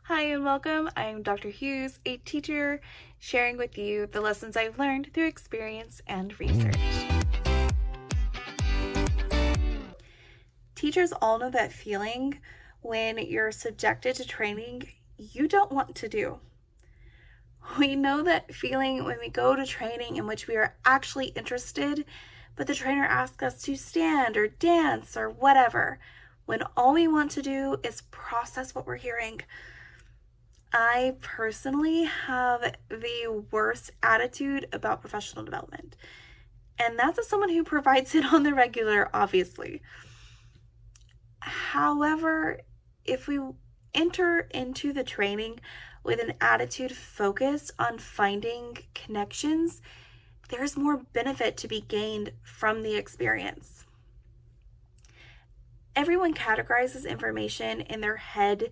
Hi and welcome. I am Dr. Hughes, a teacher sharing with you the lessons I've learned through experience and research. Teachers all know that feeling when you're subjected to training you don't want to do. We know that feeling when we go to training in which we are actually interested, but the trainer asks us to stand or dance or whatever, when all we want to do is process what we're hearing. I personally have the worst attitude about professional development, and that's as someone who provides it on the regular, obviously. However, if we enter into the training with an attitude focused on finding connections, there's more benefit to be gained from the experience. Everyone categorizes information in their head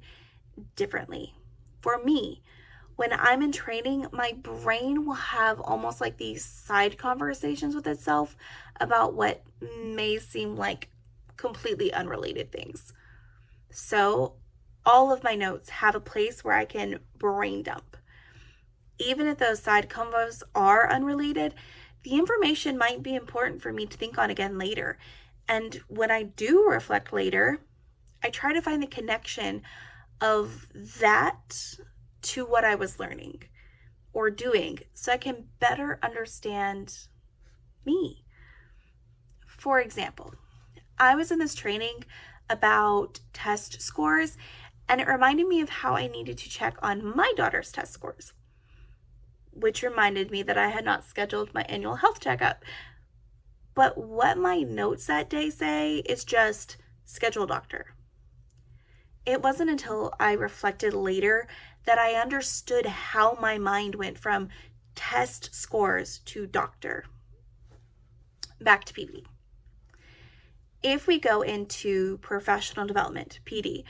differently. For me, when I'm in training, my brain will have almost like these side conversations with itself about what may seem like completely unrelated things. So all of my notes have a place where I can brain dump. Even if those side convos are unrelated, the information might be important for me to think on again later. And when I do reflect later, I try to find the connection of that to what I was learning or doing so I can better understand me. For example, I was in this training about test scores, and it reminded me of how I needed to check on my daughter's test scores, which reminded me that I had not scheduled my annual health checkup. But what my notes that day say is just schedule doctor. It wasn't until I reflected later that I understood how my mind went from test scores to doctor. Back to PD. If we go into professional development, PD,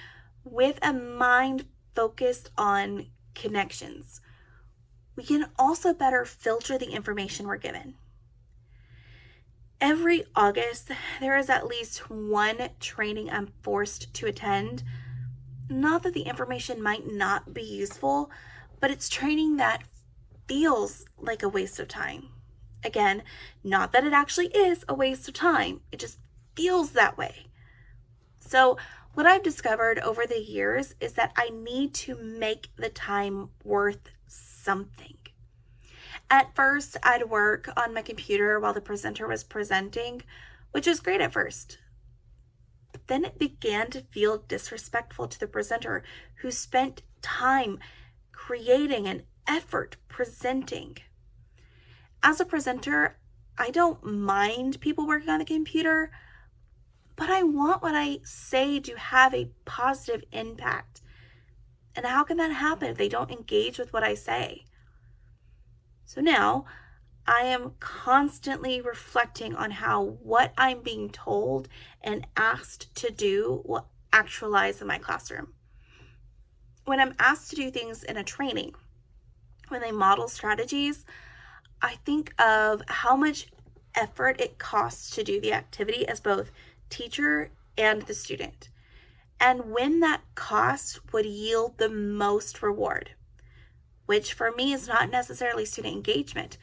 with a mind focused on connections, we can also better filter the information we're given. Every August, there is at least one training I'm forced to attend. Not that the information might not be useful, but it's training that feels like a waste of time. Again, not that it actually is a waste of time, it just feels that way. So what I've discovered over the years is that I need to make the time worth something. At first, I'd work on my computer while the presenter was presenting, which was great at first. But then it began to feel disrespectful to the presenter who spent time creating an effort presenting. As a presenter, I don't mind people working on the computer, but I want what I say to have a positive impact. And how can that happen if they don't engage with what I say? So now I am constantly reflecting on how what I'm being told and asked to do will actualize in my classroom. When I'm asked to do things in a training, when they model strategies, I think of how much effort it costs to do the activity as both teacher and the student, and when that cost would yield the most reward, which for me is not necessarily student engagement,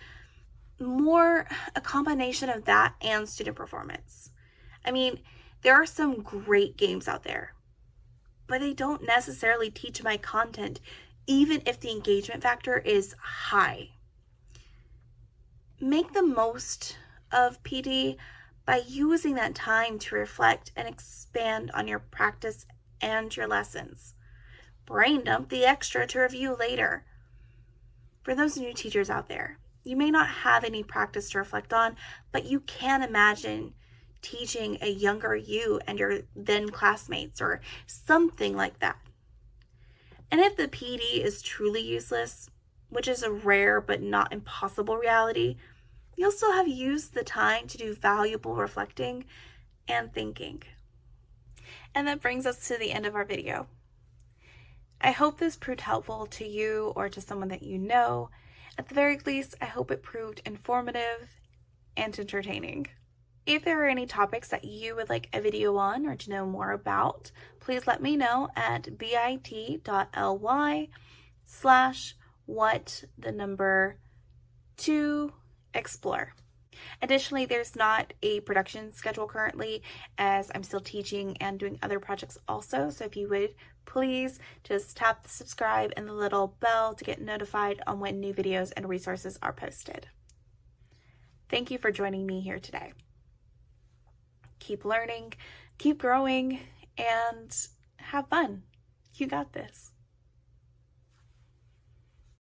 more a combination of that and student performance. I mean, there are some great games out there, but they don't necessarily teach my content, even if the engagement factor is high. Make the most of PD by using that time to reflect and expand on your practice and your lessons. Brain dump the extra to review later. For those new teachers out there, you may not have any practice to reflect on, but you can imagine teaching a younger you and your then classmates or something like that. And if the PD is truly useless, which is a rare but not impossible reality, you'll still have used the time to do valuable reflecting and thinking. And that brings us to the end of our video. I hope this proved helpful to you or to someone that you know. At the very least, I hope it proved informative and entertaining. If there are any topics that you would like a video on or to know more about, please let me know at bit.ly/what2explore. Additionally, there's not a production schedule currently as I'm still teaching and doing other projects also. So if you would, please just tap the subscribe and the little bell to get notified on when new videos and resources are posted. Thank you for joining me here today. Keep learning, keep growing, and have fun. You got this.